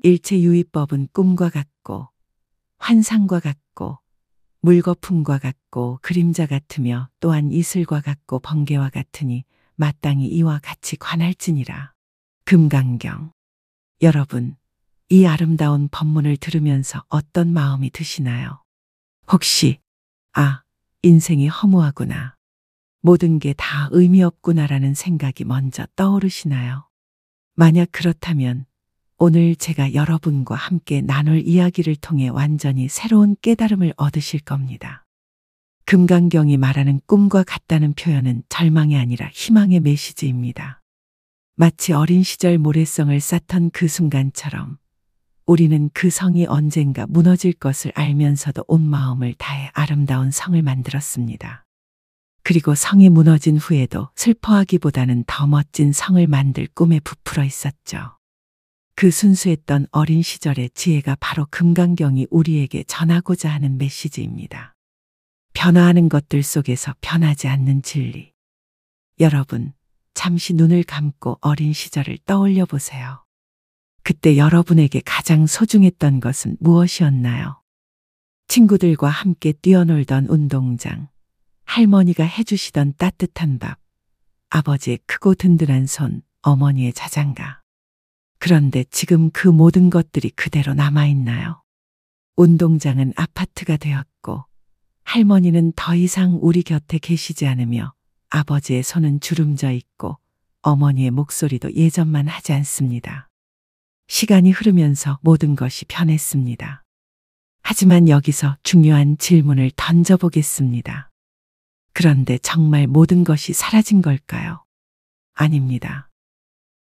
일체유의법은 꿈과 같고 환상과 같고 물거품과 같고 그림자 같으며 또한 이슬과 같고 번개와 같으니 마땅히 이와 같이 관할지니라. 금강경. 여러분, 이 아름다운 법문을 들으면서 어떤 마음이 드시나요? 혹시 인생이 허무하구나. 모든 게 다 의미 없구나라는 생각이 먼저 떠오르시나요? 만약 그렇다면 오늘 제가 여러분과 함께 나눌 이야기를 통해 완전히 새로운 깨달음을 얻으실 겁니다. 금강경이 말하는 꿈과 같다는 표현은 절망이 아니라 희망의 메시지입니다. 마치 어린 시절 모래성을 쌓던 그 순간처럼 우리는 그 성이 언젠가 무너질 것을 알면서도 온 마음을 다해 아름다운 성을 만들었습니다. 그리고 성이 무너진 후에도 슬퍼하기보다는 더 멋진 성을 만들 꿈에 부풀어 있었죠. 그 순수했던 어린 시절의 지혜가 바로 금강경이 우리에게 전하고자 하는 메시지입니다. 변화하는 것들 속에서 변하지 않는 진리. 여러분, 잠시 눈을 감고 어린 시절을 떠올려 보세요. 그때 여러분에게 가장 소중했던 것은 무엇이었나요? 친구들과 함께 뛰어놀던 운동장, 할머니가 해주시던 따뜻한 밥, 아버지의 크고 든든한 손, 어머니의 자장가. 그런데 지금 그 모든 것들이 그대로 남아있나요? 운동장은 아파트가 되었고, 할머니는 더 이상 우리 곁에 계시지 않으며, 아버지의 손은 주름져 있고, 어머니의 목소리도 예전만 하지 않습니다. 시간이 흐르면서 모든 것이 변했습니다. 하지만 여기서 중요한 질문을 던져보겠습니다. 그런데 정말 모든 것이 사라진 걸까요? 아닙니다.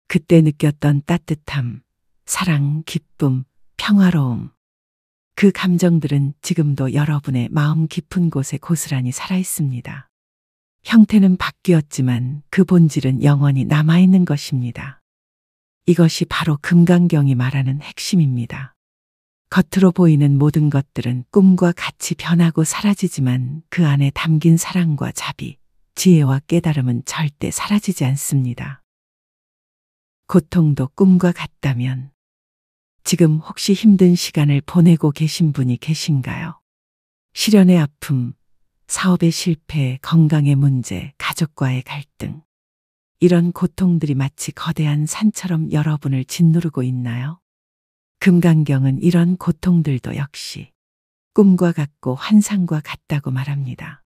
그때 느꼈던 따뜻함, 사랑, 기쁨, 평화로움. 그 감정들은 지금도 여러분의 마음 깊은 곳에 고스란히 살아있습니다. 형태는 바뀌었지만 그 본질은 영원히 남아있는 것입니다. 이것이 바로 금강경이 말하는 핵심입니다. 겉으로 보이는 모든 것들은 꿈과 같이 변하고 사라지지만 그 안에 담긴 사랑과 자비, 지혜와 깨달음은 절대 사라지지 않습니다. 고통도 꿈과 같다면 지금 혹시 힘든 시간을 보내고 계신 분이 계신가요? 실연의 아픔, 사업의 실패, 건강의 문제, 가족과의 갈등. 이런 고통들이 마치 거대한 산처럼 여러분을 짓누르고 있나요? 금강경은 이런 고통들도 역시 꿈과 같고 환상과 같다고 말합니다.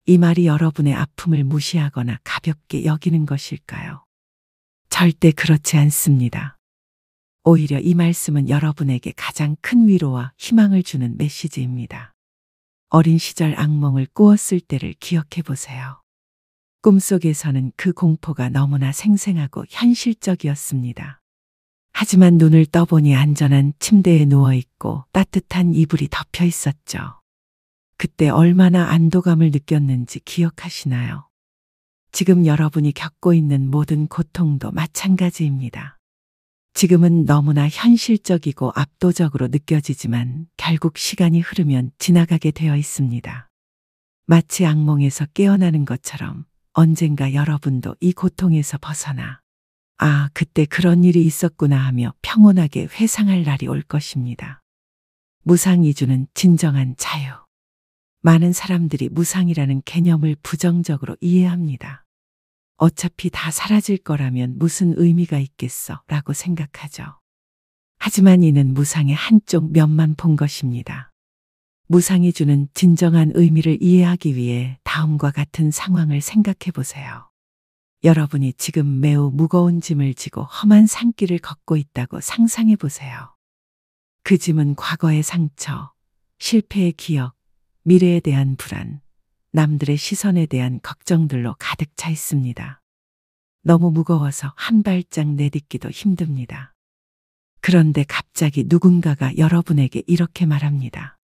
이 말이 여러분의 아픔을 무시하거나 가볍게 여기는 것일까요? 절대 그렇지 않습니다. 오히려 이 말씀은 여러분에게 가장 큰 위로와 희망을 주는 메시지입니다. 어린 시절 악몽을 꾸었을 때를 기억해 보세요. 꿈속에서는 그 공포가 너무나 생생하고 현실적이었습니다. 하지만 눈을 떠보니 안전한 침대에 누워있고 따뜻한 이불이 덮여 있었죠. 그때 얼마나 안도감을 느꼈는지 기억하시나요? 지금 여러분이 겪고 있는 모든 고통도 마찬가지입니다. 지금은 너무나 현실적이고 압도적으로 느껴지지만 결국 시간이 흐르면 지나가게 되어 있습니다. 마치 악몽에서 깨어나는 것처럼 언젠가 여러분도 이 고통에서 벗어나 그때 그런 일이 있었구나 하며 평온하게 회상할 날이 올 것입니다. 무상이주는 진정한 자유. 많은 사람들이 무상이라는 개념을 부정적으로 이해합니다. 어차피 다 사라질 거라면 무슨 의미가 있겠어 라고 생각하죠. 하지만 이는 무상의 한쪽 면만 본 것입니다. 무상이 주는 진정한 의미를 이해하기 위해 다음과 같은 상황을 생각해 보세요. 여러분이 지금 매우 무거운 짐을 지고 험한 산길을 걷고 있다고 상상해 보세요. 그 짐은 과거의 상처, 실패의 기억, 미래에 대한 불안, 남들의 시선에 대한 걱정들로 가득 차 있습니다. 너무 무거워서 한 발짝 내딛기도 힘듭니다. 그런데 갑자기 누군가가 여러분에게 이렇게 말합니다.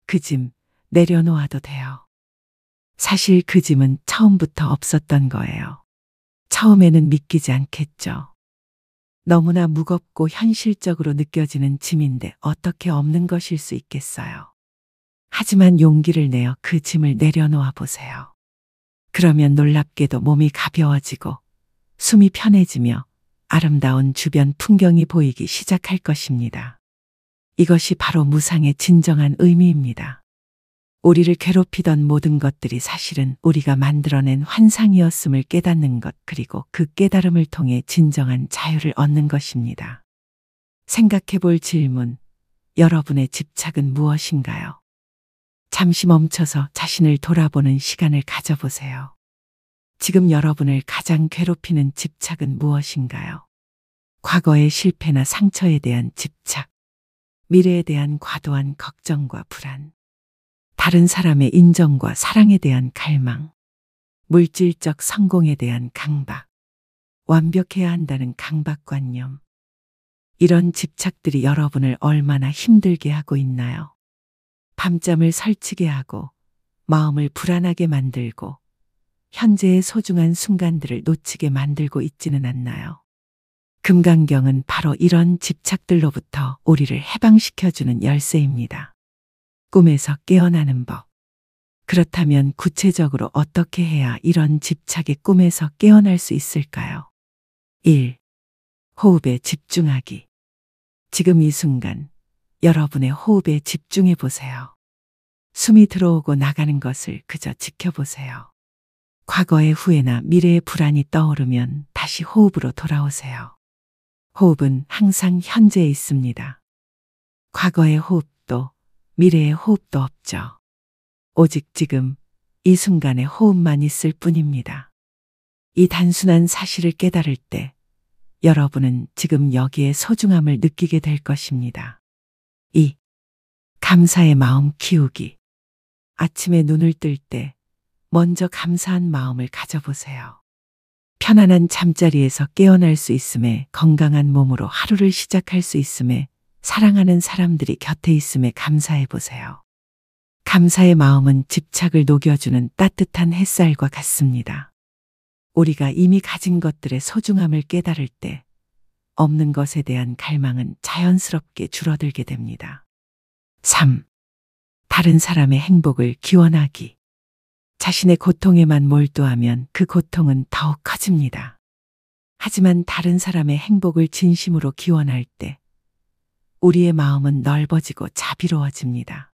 그 짐 내려놓아도 돼요. 사실 그 짐은 처음부터 없었던 거예요. 처음에는 믿기지 않겠죠. 너무나 무겁고 현실적으로 느껴지는 짐인데 어떻게 없는 것일 수 있겠어요. 하지만 용기를 내어 그 짐을 내려놓아 보세요. 그러면 놀랍게도 몸이 가벼워지고 숨이 편해지며 아름다운 주변 풍경이 보이기 시작할 것입니다. 이것이 바로 무상의 진정한 의미입니다. 우리를 괴롭히던 모든 것들이 사실은 우리가 만들어낸 환상이었음을 깨닫는 것, 그리고 그 깨달음을 통해 진정한 자유를 얻는 것입니다. 생각해 볼 질문, 여러분의 집착은 무엇인가요? 잠시 멈춰서 자신을 돌아보는 시간을 가져보세요. 지금 여러분을 가장 괴롭히는 집착은 무엇인가요? 과거의 실패나 상처에 대한 집착, 미래에 대한 과도한 걱정과 불안, 다른 사람의 인정과 사랑에 대한 갈망, 물질적 성공에 대한 강박, 완벽해야 한다는 강박관념. 이런 집착들이 여러분을 얼마나 힘들게 하고 있나요? 밤잠을 설치게 하고 마음을 불안하게 만들고 현재의 소중한 순간들을 놓치게 만들고 있지는 않나요? 금강경은 바로 이런 집착들로부터 우리를 해방시켜주는 열쇠입니다. 꿈에서 깨어나는 법. 그렇다면 구체적으로 어떻게 해야 이런 집착의 꿈에서 깨어날 수 있을까요? 1. 호흡에 집중하기. 지금 이 순간 여러분의 호흡에 집중해 보세요. 숨이 들어오고 나가는 것을 그저 지켜보세요. 과거의 후회나 미래의 불안이 떠오르면 다시 호흡으로 돌아오세요. 호흡은 항상 현재에 있습니다. 과거의 호흡도 미래의 호흡도 없죠. 오직 지금 이 순간의 호흡만 있을 뿐입니다. 이 단순한 사실을 깨달을 때 여러분은 지금 여기에 소중함을 느끼게 될 것입니다. 2. 감사의 마음 키우기. 아침에 눈을 뜰 때 먼저 감사한 마음을 가져보세요. 편안한 잠자리에서 깨어날 수 있음에, 건강한 몸으로 하루를 시작할 수 있음에, 사랑하는 사람들이 곁에 있음에 감사해 보세요. 감사의 마음은 집착을 녹여주는 따뜻한 햇살과 같습니다. 우리가 이미 가진 것들의 소중함을 깨달을 때 없는 것에 대한 갈망은 자연스럽게 줄어들게 됩니다. 3. 다른 사람의 행복을 기원하기. 자신의 고통에만 몰두하면 그 고통은 더욱 커집니다. 하지만 다른 사람의 행복을 진심으로 기원할 때 우리의 마음은 넓어지고 자비로워집니다.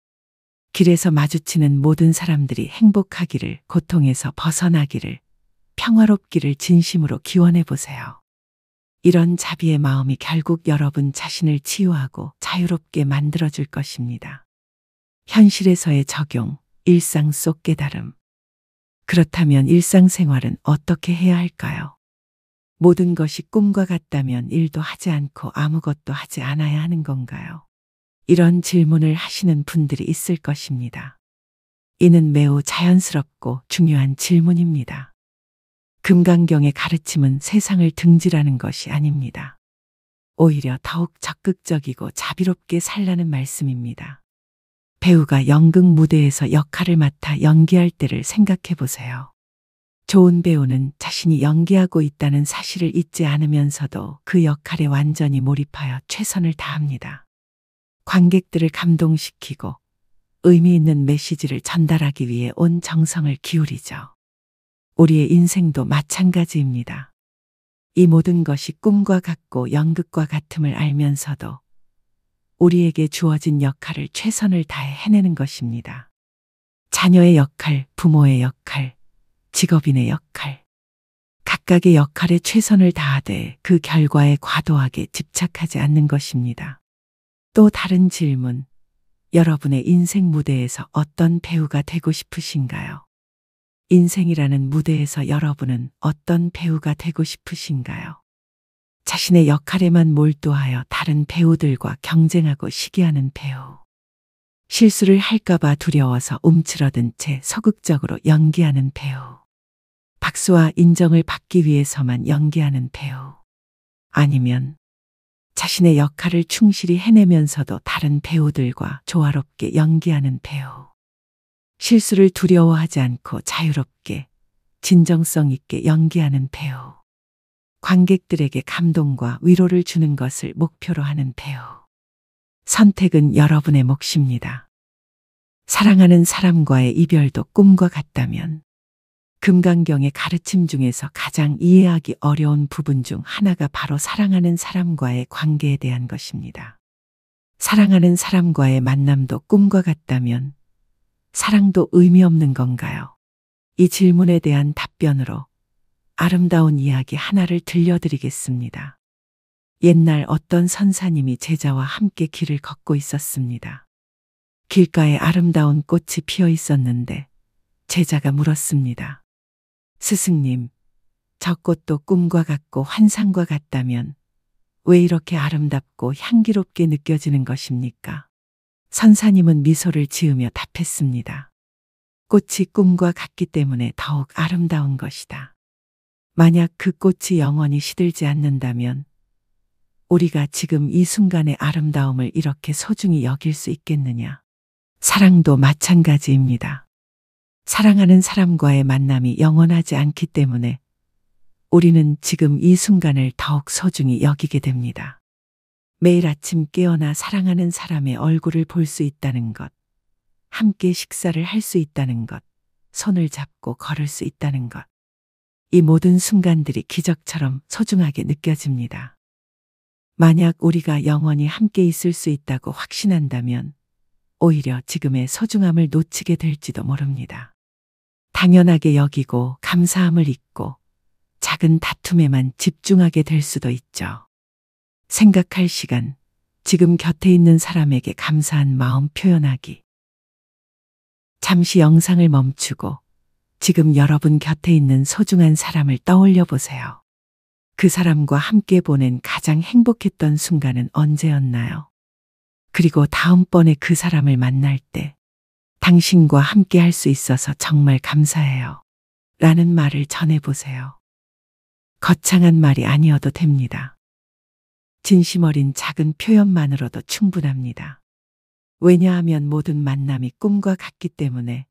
길에서 마주치는 모든 사람들이 행복하기를, 고통에서 벗어나기를, 평화롭기를 진심으로 기원해 보세요. 이런 자비의 마음이 결국 여러분 자신을 치유하고 자유롭게 만들어줄 것입니다. 현실에서의 적용, 일상 속 깨달음. 그렇다면 일상생활은 어떻게 해야 할까요? 모든 것이 꿈과 같다면 일도 하지 않고 아무것도 하지 않아야 하는 건가요? 이런 질문을 하시는 분들이 있을 것입니다. 이는 매우 자연스럽고 중요한 질문입니다. 금강경의 가르침은 세상을 등지라는 것이 아닙니다. 오히려 더욱 적극적이고 자비롭게 살라는 말씀입니다. 배우가 연극 무대에서 역할을 맡아 연기할 때를 생각해 보세요. 좋은 배우는 자신이 연기하고 있다는 사실을 잊지 않으면서도 그 역할에 완전히 몰입하여 최선을 다합니다. 관객들을 감동시키고 의미 있는 메시지를 전달하기 위해 온 정성을 기울이죠. 우리의 인생도 마찬가지입니다. 이 모든 것이 꿈과 같고 연극과 같음을 알면서도 우리에게 주어진 역할을 최선을 다해 해내는 것입니다. 자녀의 역할, 부모의 역할, 직업인의 역할. 각각의 역할에 최선을 다하되 그 결과에 과도하게 집착하지 않는 것입니다. 또 다른 질문. 여러분의 인생 무대에서 어떤 배우가 되고 싶으신가요? 인생이라는 무대에서 여러분은 어떤 배우가 되고 싶으신가요? 자신의 역할에만 몰두하여 다른 배우들과 경쟁하고 시기하는 배우. 실수를 할까봐 두려워서 움츠러든 채 소극적으로 연기하는 배우. 박수와 인정을 받기 위해서만 연기하는 배우. 아니면 자신의 역할을 충실히 해내면서도 다른 배우들과 조화롭게 연기하는 배우. 실수를 두려워하지 않고 자유롭게, 진정성 있게 연기하는 배우. 관객들에게 감동과 위로를 주는 것을 목표로 하는 배우. 선택은 여러분의 몫입니다. 사랑하는 사람과의 이별도 꿈과 같다면 금강경의 가르침 중에서 가장 이해하기 어려운 부분 중 하나가 바로 사랑하는 사람과의 관계에 대한 것입니다. 사랑하는 사람과의 만남도 꿈과 같다면 사랑도 의미 없는 건가요? 이 질문에 대한 답변으로 아름다운 이야기 하나를 들려드리겠습니다. 옛날 어떤 선사님이 제자와 함께 길을 걷고 있었습니다. 길가에 아름다운 꽃이 피어 있었는데 제자가 물었습니다. 스승님, 저 꽃도 꿈과 같고 환상과 같다면 왜 이렇게 아름답고 향기롭게 느껴지는 것입니까? 선사님은 미소를 지으며 답했습니다. 꽃이 꿈과 같기 때문에 더욱 아름다운 것이다. 만약 그 꽃이 영원히 시들지 않는다면 우리가 지금 이 순간의 아름다움을 이렇게 소중히 여길 수 있겠느냐? 사랑도 마찬가지입니다. 사랑하는 사람과의 만남이 영원하지 않기 때문에 우리는 지금 이 순간을 더욱 소중히 여기게 됩니다. 매일 아침 깨어나 사랑하는 사람의 얼굴을 볼 수 있다는 것, 함께 식사를 할 수 있다는 것, 손을 잡고 걸을 수 있다는 것. 이 모든 순간들이 기적처럼 소중하게 느껴집니다. 만약 우리가 영원히 함께 있을 수 있다고 확신한다면 오히려 지금의 소중함을 놓치게 될지도 모릅니다. 당연하게 여기고 감사함을 잊고 작은 다툼에만 집중하게 될 수도 있죠. 생각할 시간, 지금 곁에 있는 사람에게 감사한 마음 표현하기. 잠시 영상을 멈추고 지금 여러분 곁에 있는 소중한 사람을 떠올려 보세요. 그 사람과 함께 보낸 가장 행복했던 순간은 언제였나요? 그리고 다음번에 그 사람을 만날 때 당신과 함께 할 수 있어서 정말 감사해요. 라는 말을 전해보세요. 거창한 말이 아니어도 됩니다. 진심 어린 작은 표현만으로도 충분합니다. 왜냐하면 모든 만남이 꿈과 같기 때문에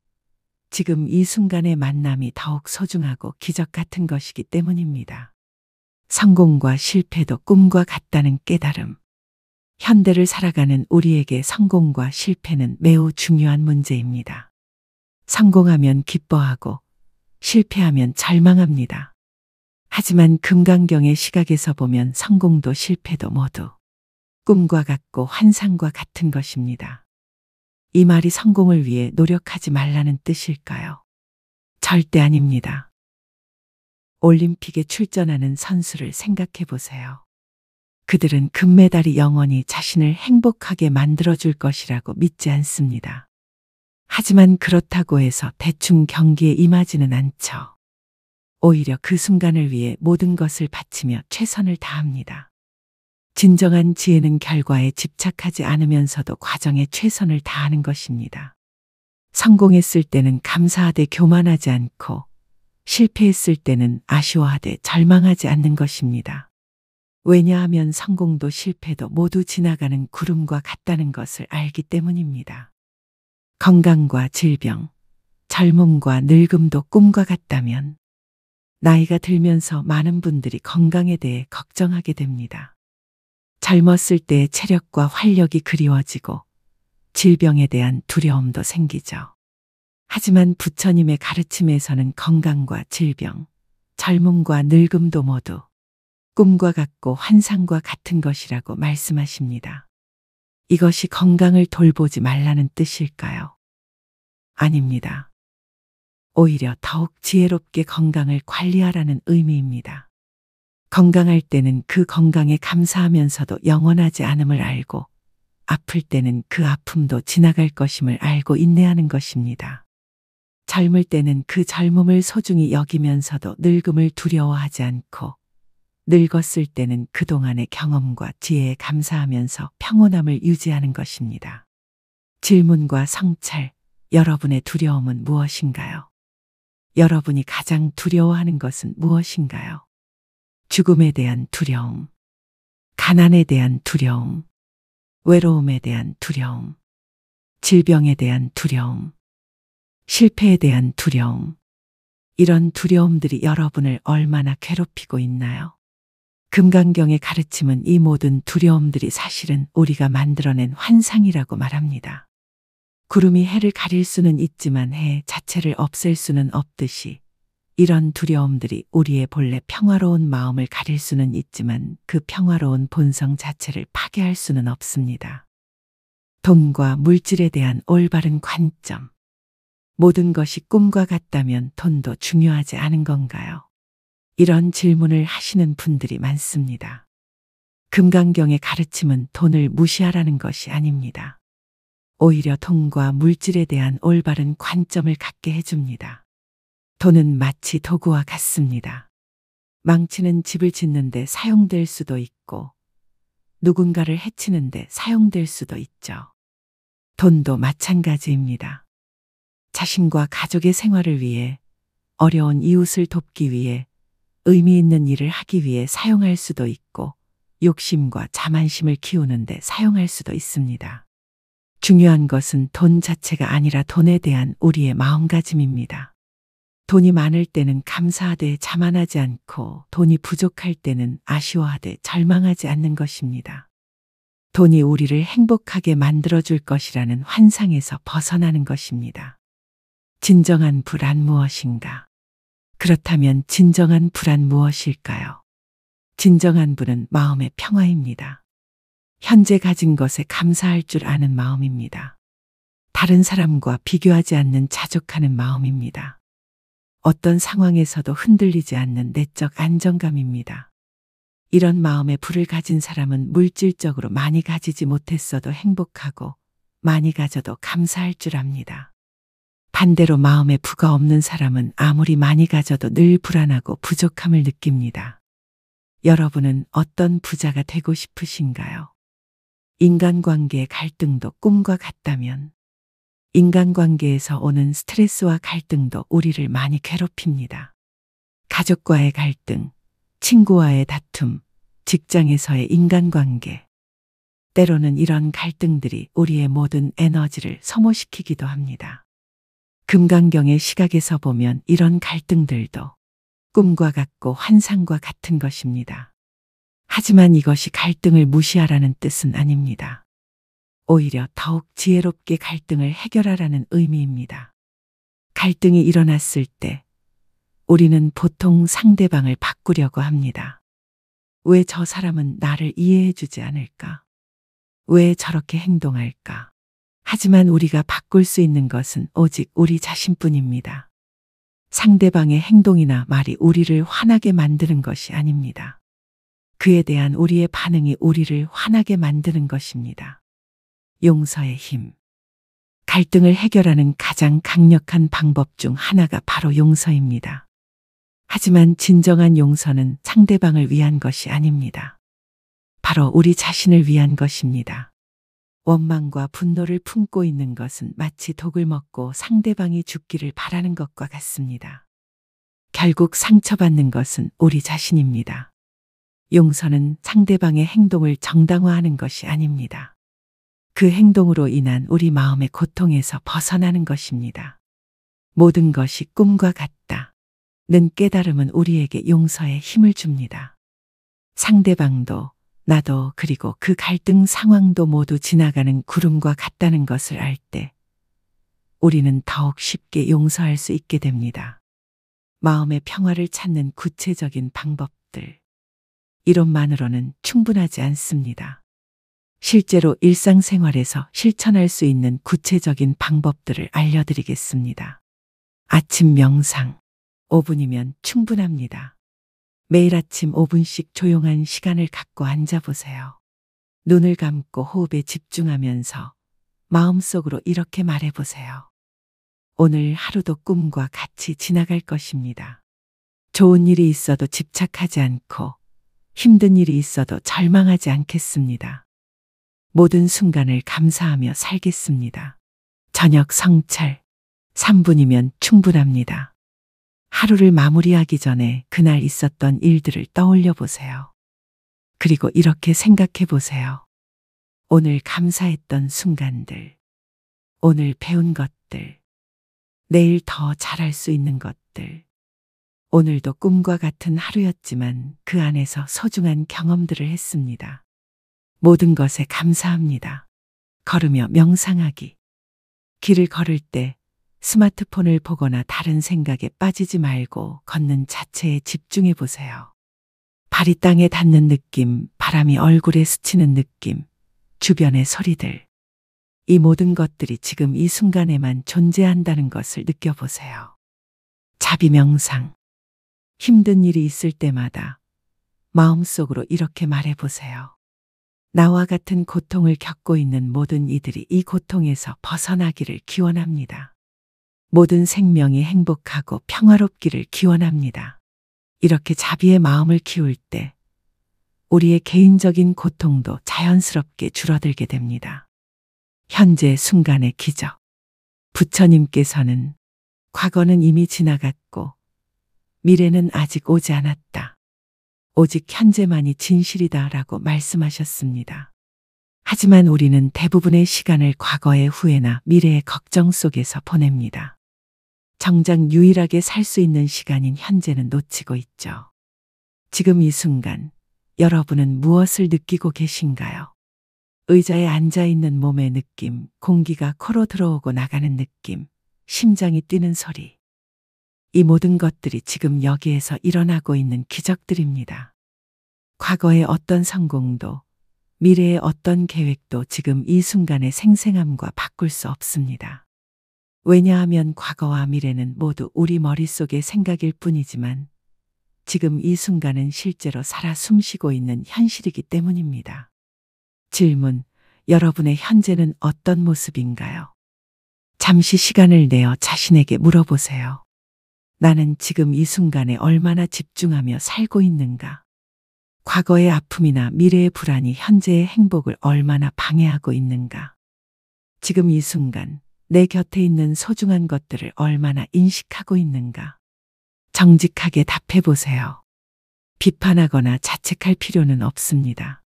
지금 이 순간의 만남이 더욱 소중하고 기적 같은 것이기 때문입니다. 성공과 실패도 꿈과 같다는 깨달음. 현대를 살아가는 우리에게 성공과 실패는 매우 중요한 문제입니다. 성공하면 기뻐하고 실패하면 절망합니다. 하지만 금강경의 시각에서 보면 성공도 실패도 모두 꿈과 같고 환상과 같은 것입니다. 이 말이 성공을 위해 노력하지 말라는 뜻일까요? 절대 아닙니다. 올림픽에 출전하는 선수를 생각해 보세요. 그들은 금메달이 영원히 자신을 행복하게 만들어줄 것이라고 믿지 않습니다. 하지만 그렇다고 해서 대충 경기에 임하지는 않죠. 오히려 그 순간을 위해 모든 것을 바치며 최선을 다합니다. 진정한 지혜는 결과에 집착하지 않으면서도 과정에 최선을 다하는 것입니다. 성공했을 때는 감사하되 교만하지 않고 실패했을 때는 아쉬워하되 절망하지 않는 것입니다. 왜냐하면 성공도 실패도 모두 지나가는 구름과 같다는 것을 알기 때문입니다. 건강과 질병, 젊음과 늙음도 꿈과 같다면 나이가 들면서 많은 분들이 건강에 대해 걱정하게 됩니다. 젊었을 때의 체력과 활력이 그리워지고 질병에 대한 두려움도 생기죠. 하지만 부처님의 가르침에서는 건강과 질병, 젊음과 늙음도 모두 꿈과 같고 환상과 같은 것이라고 말씀하십니다. 이것이 건강을 돌보지 말라는 뜻일까요? 아닙니다. 오히려 더욱 지혜롭게 건강을 관리하라는 의미입니다. 건강할 때는 그 건강에 감사하면서도 영원하지 않음을 알고 아플 때는 그 아픔도 지나갈 것임을 알고 인내하는 것입니다. 젊을 때는 그 젊음을 소중히 여기면서도 늙음을 두려워하지 않고 늙었을 때는 그동안의 경험과 지혜에 감사하면서 평온함을 유지하는 것입니다. 질문과 성찰, 여러분의 두려움은 무엇인가요? 여러분이 가장 두려워하는 것은 무엇인가요? 죽음에 대한 두려움, 가난에 대한 두려움, 외로움에 대한 두려움, 질병에 대한 두려움, 실패에 대한 두려움. 이런 두려움들이 여러분을 얼마나 괴롭히고 있나요? 금강경의 가르침은 이 모든 두려움들이 사실은 우리가 만들어낸 환상이라고 말합니다. 구름이 해를 가릴 수는 있지만 해 자체를 없앨 수는 없듯이 이런 두려움들이 우리의 본래 평화로운 마음을 가릴 수는 있지만 그 평화로운 본성 자체를 파괴할 수는 없습니다. 돈과 물질에 대한 올바른 관점. 모든 것이 꿈과 같다면 돈도 중요하지 않은 건가요? 이런 질문을 하시는 분들이 많습니다. 금강경의 가르침은 돈을 무시하라는 것이 아닙니다. 오히려 돈과 물질에 대한 올바른 관점을 갖게 해줍니다. 돈은 마치 도구와 같습니다. 망치는 집을 짓는데 사용될 수도 있고 누군가를 해치는데 사용될 수도 있죠. 돈도 마찬가지입니다. 자신과 가족의 생활을 위해, 어려운 이웃을 돕기 위해, 의미 있는 일을 하기 위해 사용할 수도 있고 욕심과 자만심을 키우는데 사용할 수도 있습니다. 중요한 것은 돈 자체가 아니라 돈에 대한 우리의 마음가짐입니다. 돈이 많을 때는 감사하되 자만하지 않고 돈이 부족할 때는 아쉬워하되 절망하지 않는 것입니다. 돈이 우리를 행복하게 만들어줄 것이라는 환상에서 벗어나는 것입니다. 진정한 불안 무엇인가? 그렇다면 진정한 불안 무엇일까요? 진정한 불은 마음의 평화입니다. 현재 가진 것에 감사할 줄 아는 마음입니다. 다른 사람과 비교하지 않는 자족하는 마음입니다. 어떤 상황에서도 흔들리지 않는 내적 안정감입니다. 이런 마음의 불을 가진 사람은 물질적으로 많이 가지지 못했어도 행복하고 많이 가져도 감사할 줄 압니다. 반대로 마음에 부가 없는 사람은 아무리 많이 가져도 늘 불안하고 부족함을 느낍니다. 여러분은 어떤 부자가 되고 싶으신가요? 인간관계의 갈등도 꿈과 같다면 인간관계에서 오는 스트레스와 갈등도 우리를 많이 괴롭힙니다. 가족과의 갈등, 친구와의 다툼, 직장에서의 인간관계. 때로는 이런 갈등들이 우리의 모든 에너지를 소모시키기도 합니다. 금강경의 시각에서 보면 이런 갈등들도 꿈과 같고 환상과 같은 것입니다. 하지만 이것이 갈등을 무시하라는 뜻은 아닙니다. 오히려 더욱 지혜롭게 갈등을 해결하라는 의미입니다. 갈등이 일어났을 때 우리는 보통 상대방을 바꾸려고 합니다. 왜 저 사람은 나를 이해해 주지 않을까? 왜 저렇게 행동할까? 하지만 우리가 바꿀 수 있는 것은 오직 우리 자신뿐입니다. 상대방의 행동이나 말이 우리를 화나게 만드는 것이 아닙니다. 그에 대한 우리의 반응이 우리를 화나게 만드는 것입니다. 용서의 힘. 갈등을 해결하는 가장 강력한 방법 중 하나가 바로 용서입니다. 하지만 진정한 용서는 상대방을 위한 것이 아닙니다. 바로 우리 자신을 위한 것입니다. 원망과 분노를 품고 있는 것은 마치 독을 먹고 상대방이 죽기를 바라는 것과 같습니다. 결국 상처받는 것은 우리 자신입니다. 용서는 상대방의 행동을 정당화하는 것이 아닙니다. 그 행동으로 인한 우리 마음의 고통에서 벗어나는 것입니다. 모든 것이 꿈과 같다. 는 깨달음은 우리에게 용서의 힘을 줍니다. 상대방도 나도 그리고 그 갈등 상황도 모두 지나가는 구름과 같다는 것을 알 때 우리는 더욱 쉽게 용서할 수 있게 됩니다. 마음의 평화를 찾는 구체적인 방법들. 이론만으로는 충분하지 않습니다. 실제로 일상생활에서 실천할 수 있는 구체적인 방법들을 알려드리겠습니다. 아침 명상 5분이면 충분합니다. 매일 아침 5분씩 조용한 시간을 갖고 앉아보세요. 눈을 감고 호흡에 집중하면서 마음속으로 이렇게 말해보세요. 오늘 하루도 꿈과 같이 지나갈 것입니다. 좋은 일이 있어도 집착하지 않고 힘든 일이 있어도 절망하지 않겠습니다. 모든 순간을 감사하며 살겠습니다. 저녁 성찰 3분이면 충분합니다. 하루를 마무리하기 전에 그날 있었던 일들을 떠올려 보세요. 그리고 이렇게 생각해 보세요. 오늘 감사했던 순간들, 오늘 배운 것들, 내일 더 잘할 수 있는 것들. 오늘도 꿈과 같은 하루였지만 그 안에서 소중한 경험들을 했습니다. 모든 것에 감사합니다. 걸으며 명상하기. 길을 걸을 때 스마트폰을 보거나 다른 생각에 빠지지 말고 걷는 자체에 집중해 보세요. 발이 땅에 닿는 느낌, 바람이 얼굴에 스치는 느낌, 주변의 소리들. 이 모든 것들이 지금 이 순간에만 존재한다는 것을 느껴보세요. 자비 명상. 힘든 일이 있을 때마다 마음속으로 이렇게 말해보세요. 나와 같은 고통을 겪고 있는 모든 이들이 이 고통에서 벗어나기를 기원합니다. 모든 생명이 행복하고 평화롭기를 기원합니다. 이렇게 자비의 마음을 키울 때 우리의 개인적인 고통도 자연스럽게 줄어들게 됩니다. 현재 순간의 기적. 부처님께서는 과거는 이미 지나갔고 미래는 아직 오지 않았다. 오직 현재만이 진실이다라고 말씀하셨습니다. 하지만 우리는 대부분의 시간을 과거의 후회나 미래의 걱정 속에서 보냅니다. 정작 유일하게 살 수 있는 시간인 현재는 놓치고 있죠. 지금 이 순간 여러분은 무엇을 느끼고 계신가요? 의자에 앉아 있는 몸의 느낌, 공기가 코로 들어오고 나가는 느낌, 심장이 뛰는 소리. 이 모든 것들이 지금 여기에서 일어나고 있는 기적들입니다. 과거의 어떤 성공도, 미래의 어떤 계획도 지금 이 순간의 생생함과 바꿀 수 없습니다. 왜냐하면 과거와 미래는 모두 우리 머릿속의 생각일 뿐이지만 지금 이 순간은 실제로 살아 숨쉬고 있는 현실이기 때문입니다. 질문, 여러분의 현재는 어떤 모습인가요? 잠시 시간을 내어 자신에게 물어보세요. 나는 지금 이 순간에 얼마나 집중하며 살고 있는가? 과거의 아픔이나 미래의 불안이 현재의 행복을 얼마나 방해하고 있는가? 지금 이 순간 내 곁에 있는 소중한 것들을 얼마나 인식하고 있는가? 정직하게 답해 보세요. 비판하거나 자책할 필요는 없습니다.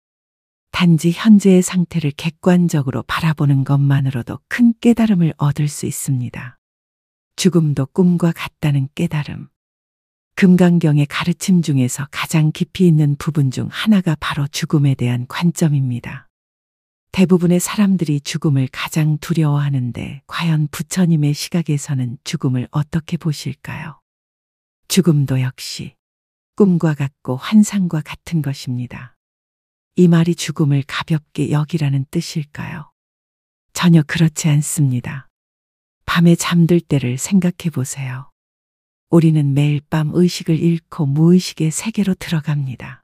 단지 현재의 상태를 객관적으로 바라보는 것만으로도 큰 깨달음을 얻을 수 있습니다. 죽음도 꿈과 같다는 깨달음. 금강경의 가르침 중에서 가장 깊이 있는 부분 중 하나가 바로 죽음에 대한 관점입니다. 대부분의 사람들이 죽음을 가장 두려워하는데 과연 부처님의 시각에서는 죽음을 어떻게 보실까요? 죽음도 역시 꿈과 같고 환상과 같은 것입니다. 이 말이 죽음을 가볍게 여기라는 뜻일까요? 전혀 그렇지 않습니다. 밤에 잠들 때를 생각해 보세요. 우리는 매일 밤 의식을 잃고 무의식의 세계로 들어갑니다.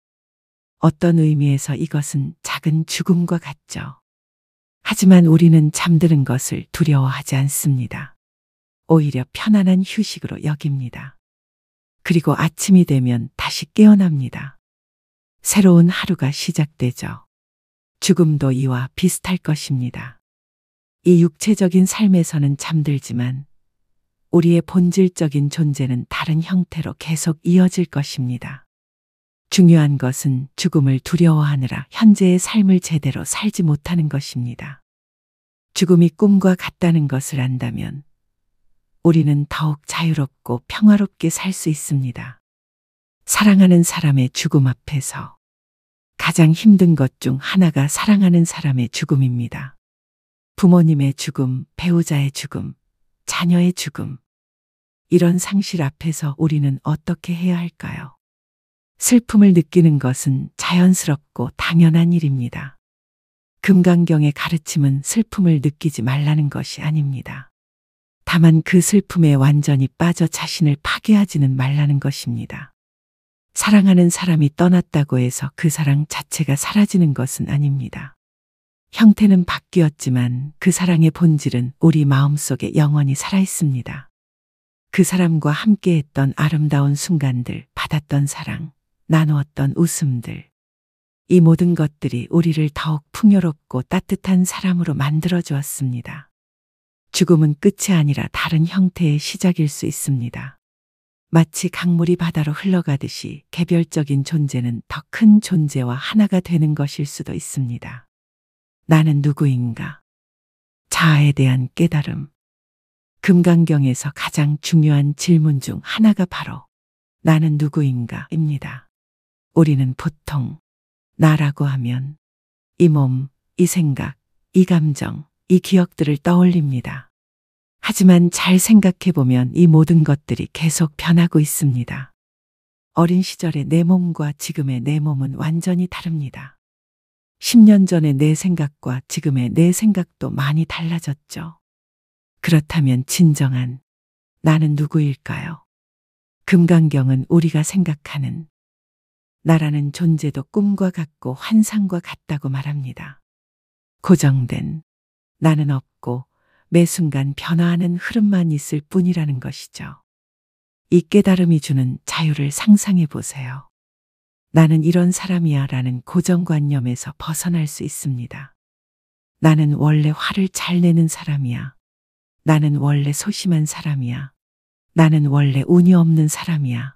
어떤 의미에서 이것은 작은 죽음과 같죠. 하지만 우리는 잠드는 것을 두려워하지 않습니다. 오히려 편안한 휴식으로 여깁니다. 그리고 아침이 되면 다시 깨어납니다. 새로운 하루가 시작되죠. 죽음도 이와 비슷할 것입니다. 이 육체적인 삶에서는 잠들지만 우리의 본질적인 존재는 다른 형태로 계속 이어질 것입니다. 중요한 것은 죽음을 두려워하느라 현재의 삶을 제대로 살지 못하는 것입니다. 죽음이 꿈과 같다는 것을 안다면 우리는 더욱 자유롭고 평화롭게 살 수 있습니다. 사랑하는 사람의 죽음 앞에서 가장 힘든 것 중 하나가 사랑하는 사람의 죽음입니다. 부모님의 죽음, 배우자의 죽음, 자녀의 죽음. 이런 상실 앞에서 우리는 어떻게 해야 할까요? 슬픔을 느끼는 것은 자연스럽고 당연한 일입니다. 금강경의 가르침은 슬픔을 느끼지 말라는 것이 아닙니다. 다만 그 슬픔에 완전히 빠져 자신을 파괴하지는 말라는 것입니다. 사랑하는 사람이 떠났다고 해서 그 사랑 자체가 사라지는 것은 아닙니다. 형태는 바뀌었지만 그 사랑의 본질은 우리 마음속에 영원히 살아있습니다. 그 사람과 함께했던 아름다운 순간들, 받았던 사랑, 나누었던 웃음들. 이 모든 것들이 우리를 더욱 풍요롭고 따뜻한 사람으로 만들어 주었습니다. 죽음은 끝이 아니라 다른 형태의 시작일 수 있습니다. 마치 강물이 바다로 흘러가듯이 개별적인 존재는 더 큰 존재와 하나가 되는 것일 수도 있습니다. 나는 누구인가? 자아에 대한 깨달음. 금강경에서 가장 중요한 질문 중 하나가 바로 나는 누구인가입니다. 우리는 보통 나라고 하면 이 몸, 이 생각, 이 감정, 이 기억들을 떠올립니다. 하지만 잘 생각해 보면 이 모든 것들이 계속 변하고 있습니다. 어린 시절의 내 몸과 지금의 내 몸은 완전히 다릅니다. 10년 전의 내 생각과 지금의 내 생각도 많이 달라졌죠. 그렇다면 진정한 나는 누구일까요? 금강경은 우리가 생각하는 나라는 존재도 꿈과 같고 환상과 같다고 말합니다. 고정된 나는 없고 매 순간 변화하는 흐름만 있을 뿐이라는 것이죠. 이 깨달음이 주는 자유를 상상해 보세요. 나는 이런 사람이야 라는 고정관념에서 벗어날 수 있습니다. 나는 원래 화를 잘 내는 사람이야. 나는 원래 소심한 사람이야. 나는 원래 운이 없는 사람이야.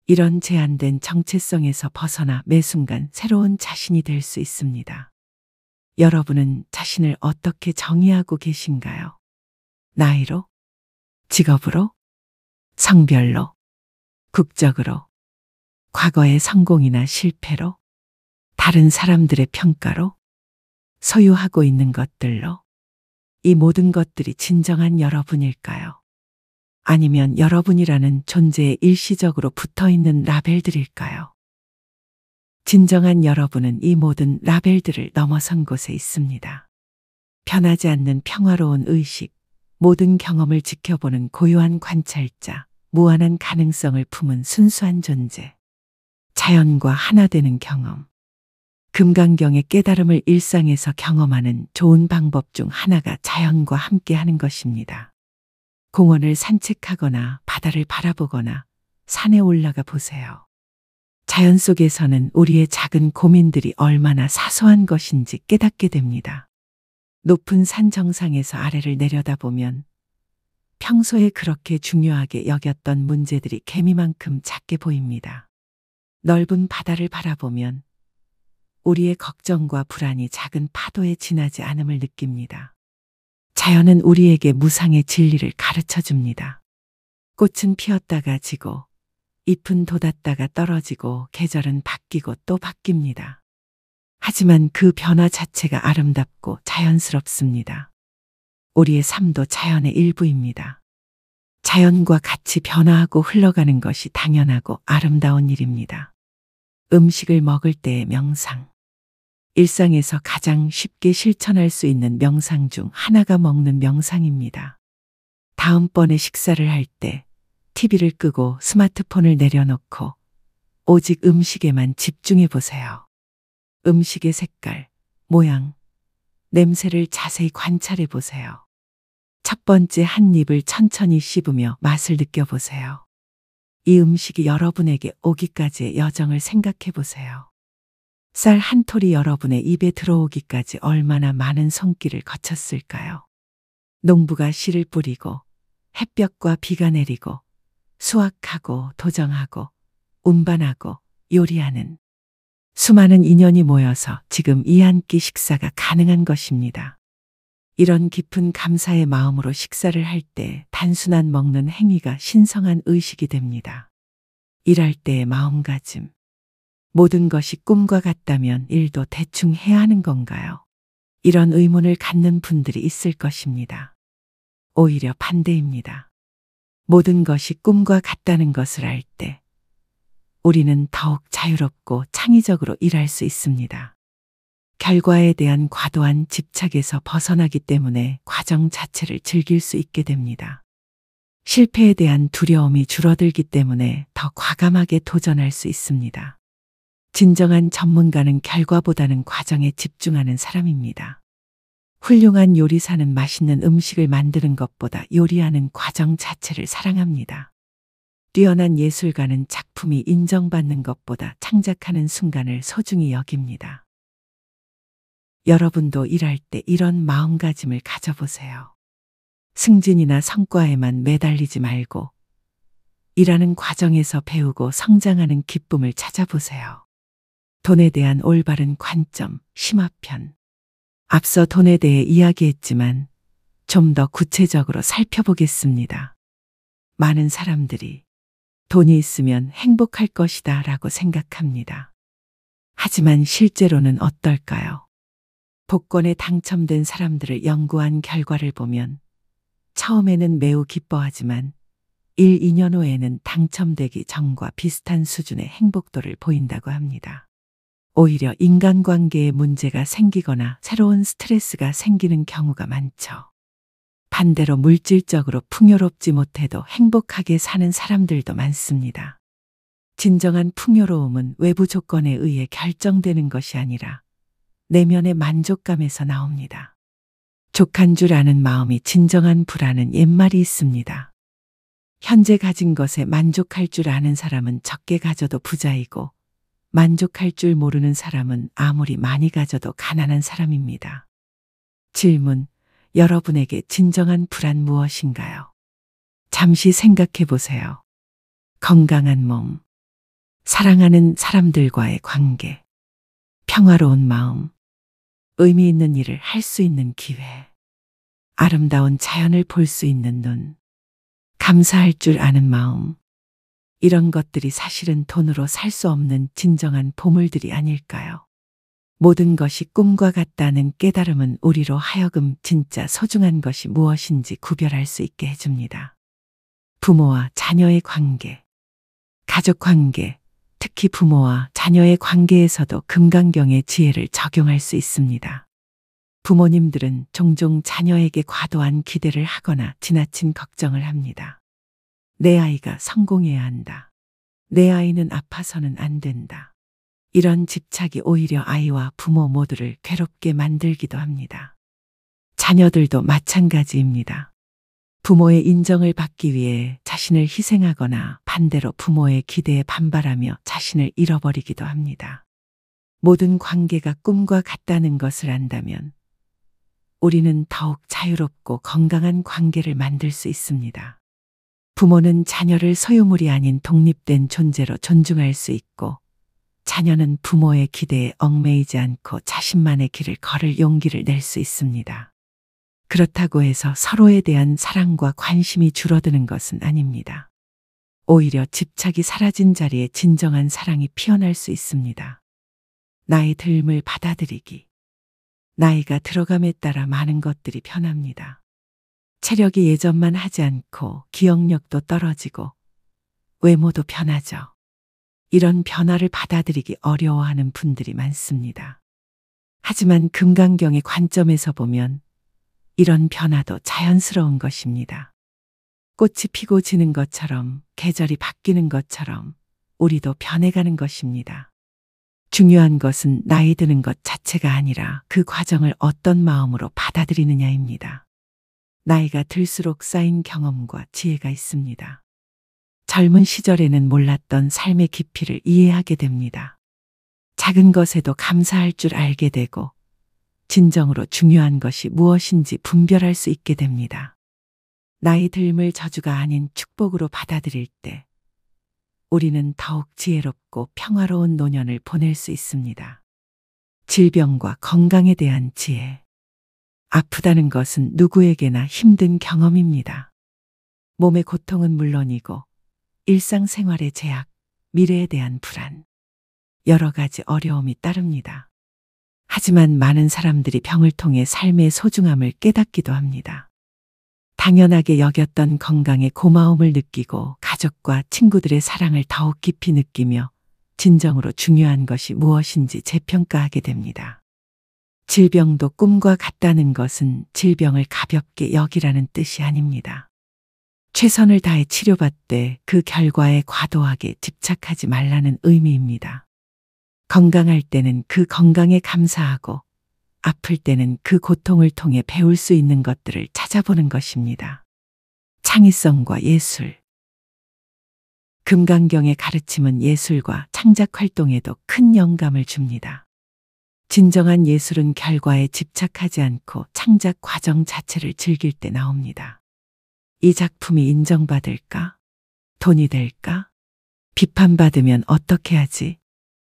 이런 제한된 정체성에서 벗어나 매 순간 새로운 자신이 될 수 있습니다. 여러분은 자신을 어떻게 정의하고 계신가요? 나이로? 직업으로? 성별로? 국적으로? 과거의 성공이나 실패로? 다른 사람들의 평가로? 소유하고 있는 것들로? 이 모든 것들이 진정한 여러분일까요? 아니면 여러분이라는 존재에 일시적으로 붙어 있는 라벨들일까요? 진정한 여러분은 이 모든 라벨들을 넘어선 곳에 있습니다. 변하지 않는 평화로운 의식, 모든 경험을 지켜보는 고요한 관찰자, 무한한 가능성을 품은 순수한 존재, 자연과 하나 되는 경험. 금강경의 깨달음을 일상에서 경험하는 좋은 방법 중 하나가 자연과 함께 하는 것입니다. 공원을 산책하거나 바다를 바라보거나 산에 올라가 보세요. 자연 속에서는 우리의 작은 고민들이 얼마나 사소한 것인지 깨닫게 됩니다. 높은 산 정상에서 아래를 내려다보면 평소에 그렇게 중요하게 여겼던 문제들이 개미만큼 작게 보입니다. 넓은 바다를 바라보면 우리의 걱정과 불안이 작은 파도에 지나지 않음을 느낍니다. 자연은 우리에게 무상의 진리를 가르쳐 줍니다. 꽃은 피었다가 지고, 잎은 돋았다가 떨어지고, 계절은 바뀌고 또 바뀝니다. 하지만 그 변화 자체가 아름답고 자연스럽습니다. 우리의 삶도 자연의 일부입니다. 자연과 같이 변화하고 흘러가는 것이 당연하고 아름다운 일입니다. 음식을 먹을 때의 명상. 일상에서 가장 쉽게 실천할 수 있는 명상 중 하나가 먹는 명상입니다. 다음번에 식사를 할 때 TV를 끄고 스마트폰을 내려놓고 오직 음식에만 집중해 보세요. 음식의 색깔, 모양, 냄새를 자세히 관찰해 보세요. 첫 번째 한 입을 천천히 씹으며 맛을 느껴보세요. 이 음식이 여러분에게 오기까지의 여정을 생각해 보세요. 쌀 한 톨이 여러분의 입에 들어오기까지 얼마나 많은 손길을 거쳤을까요? 농부가 씨를 뿌리고 햇볕과 비가 내리고 수확하고 도정하고 운반하고 요리하는 수많은 인연이 모여서 지금 이 한 끼 식사가 가능한 것입니다. 이런 깊은 감사의 마음으로 식사를 할 때 단순한 먹는 행위가 신성한 의식이 됩니다. 일할 때의 마음가짐. 모든 것이 꿈과 같다면 일도 대충 해야 하는 건가요? 이런 의문을 갖는 분들이 있을 것입니다. 오히려 반대입니다. 모든 것이 꿈과 같다는 것을 알 때 우리는 더욱 자유롭고 창의적으로 일할 수 있습니다. 결과에 대한 과도한 집착에서 벗어나기 때문에 과정 자체를 즐길 수 있게 됩니다. 실패에 대한 두려움이 줄어들기 때문에 더 과감하게 도전할 수 있습니다. 진정한 전문가는 결과보다는 과정에 집중하는 사람입니다. 훌륭한 요리사는 맛있는 음식을 만드는 것보다 요리하는 과정 자체를 사랑합니다. 뛰어난 예술가는 작품이 인정받는 것보다 창작하는 순간을 소중히 여깁니다. 여러분도 일할 때 이런 마음가짐을 가져보세요. 승진이나 성과에만 매달리지 말고 일하는 과정에서 배우고 성장하는 기쁨을 찾아보세요. 돈에 대한 올바른 관점, 심화편. 앞서 돈에 대해 이야기했지만 좀 더 구체적으로 살펴보겠습니다. 많은 사람들이 돈이 있으면 행복할 것이다 라고 생각합니다. 하지만 실제로는 어떨까요? 복권에 당첨된 사람들을 연구한 결과를 보면 처음에는 매우 기뻐하지만 1, 2년 후에는 당첨되기 전과 비슷한 수준의 행복도를 보인다고 합니다. 오히려 인간관계에 문제가 생기거나 새로운 스트레스가 생기는 경우가 많죠. 반대로 물질적으로 풍요롭지 못해도 행복하게 사는 사람들도 많습니다. 진정한 풍요로움은 외부 조건에 의해 결정되는 것이 아니라 내면의 만족감에서 나옵니다. 족한 줄 아는 마음이 진정한 부라는 옛말이 있습니다. 현재 가진 것에 만족할 줄 아는 사람은 적게 가져도 부자이고 만족할 줄 모르는 사람은 아무리 많이 가져도 가난한 사람입니다. 질문: 여러분에게 진정한 부란 무엇인가요? 잠시 생각해 보세요. 건강한 몸, 사랑하는 사람들과의 관계, 평화로운 마음, 의미 있는 일을 할 수 있는 기회, 아름다운 자연을 볼 수 있는 눈, 감사할 줄 아는 마음, 이런 것들이 사실은 돈으로 살 수 없는 진정한 보물들이 아닐까요? 모든 것이 꿈과 같다는 깨달음은 우리로 하여금 진짜 소중한 것이 무엇인지 구별할 수 있게 해줍니다. 부모와 자녀의 관계, 가족 관계, 특히 부모와 자녀의 관계에서도 금강경의 지혜를 적용할 수 있습니다. 부모님들은 종종 자녀에게 과도한 기대를 하거나 지나친 걱정을 합니다. 내 아이가 성공해야 한다. 내 아이는 아파서는 안 된다. 이런 집착이 오히려 아이와 부모 모두를 괴롭게 만들기도 합니다. 자녀들도 마찬가지입니다. 부모의 인정을 받기 위해 자신을 희생하거나 반대로 부모의 기대에 반발하며 자신을 잃어버리기도 합니다. 모든 관계가 꿈과 같다는 것을 안다면 우리는 더욱 자유롭고 건강한 관계를 만들 수 있습니다. 부모는 자녀를 소유물이 아닌 독립된 존재로 존중할 수 있고 자녀는 부모의 기대에 얽매이지 않고 자신만의 길을 걸을 용기를 낼 수 있습니다. 그렇다고 해서 서로에 대한 사랑과 관심이 줄어드는 것은 아닙니다. 오히려 집착이 사라진 자리에 진정한 사랑이 피어날 수 있습니다. 나이 듦을 받아들이기. 나이가 들어감에 따라 많은 것들이 변합니다. 체력이 예전만 하지 않고 기억력도 떨어지고 외모도 변하죠. 이런 변화를 받아들이기 어려워하는 분들이 많습니다. 하지만 금강경의 관점에서 보면 이런 변화도 자연스러운 것입니다. 꽃이 피고 지는 것처럼 계절이 바뀌는 것처럼 우리도 변해가는 것입니다. 중요한 것은 나이 드는 것 자체가 아니라 그 과정을 어떤 마음으로 받아들이느냐입니다. 나이가 들수록 쌓인 경험과 지혜가 있습니다. 젊은 시절에는 몰랐던 삶의 깊이를 이해하게 됩니다. 작은 것에도 감사할 줄 알게 되고 진정으로 중요한 것이 무엇인지 분별할 수 있게 됩니다. 나이 듦을 저주가 아닌 축복으로 받아들일 때 우리는 더욱 지혜롭고 평화로운 노년을 보낼 수 있습니다. 질병과 건강에 대한 지혜. 아프다는 것은 누구에게나 힘든 경험입니다. 몸의 고통은 물론이고 일상생활의 제약, 미래에 대한 불안, 여러 가지 어려움이 따릅니다. 하지만 많은 사람들이 병을 통해 삶의 소중함을 깨닫기도 합니다. 당연하게 여겼던 건강에 고마움을 느끼고 가족과 친구들의 사랑을 더욱 깊이 느끼며 진정으로 중요한 것이 무엇인지 재평가하게 됩니다. 질병도 꿈과 같다는 것은 질병을 가볍게 여기라는 뜻이 아닙니다. 최선을 다해 치료받되 그 결과에 과도하게 집착하지 말라는 의미입니다. 건강할 때는 그 건강에 감사하고 아플 때는 그 고통을 통해 배울 수 있는 것들을 찾아보는 것입니다. 창의성과 예술. 금강경의 가르침은 예술과 창작 활동에도 큰 영감을 줍니다. 진정한 예술은 결과에 집착하지 않고 창작 과정 자체를 즐길 때 나옵니다. 이 작품이 인정받을까? 돈이 될까? 비판받으면 어떻게 하지?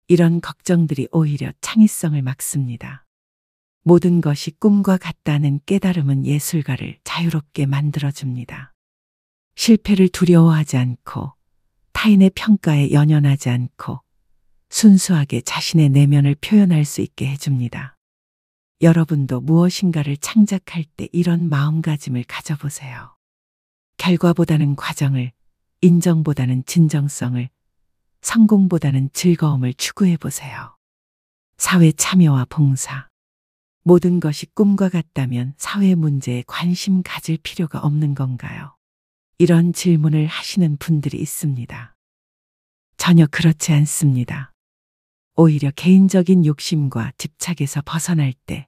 이런 걱정들이 오히려 창의성을 막습니다. 모든 것이 꿈과 같다는 깨달음은 예술가를 자유롭게 만들어줍니다. 실패를 두려워하지 않고 타인의 평가에 연연하지 않고 순수하게 자신의 내면을 표현할 수 있게 해줍니다. 여러분도 무엇인가를 창작할 때 이런 마음가짐을 가져보세요. 결과보다는 과정을, 인정보다는 진정성을, 성공보다는 즐거움을 추구해 보세요. 사회 참여와 봉사. 모든 것이 꿈과 같다면 사회 문제에 관심 가질 필요가 없는 건가요? 이런 질문을 하시는 분들이 있습니다. 전혀 그렇지 않습니다. 오히려 개인적인 욕심과 집착에서 벗어날 때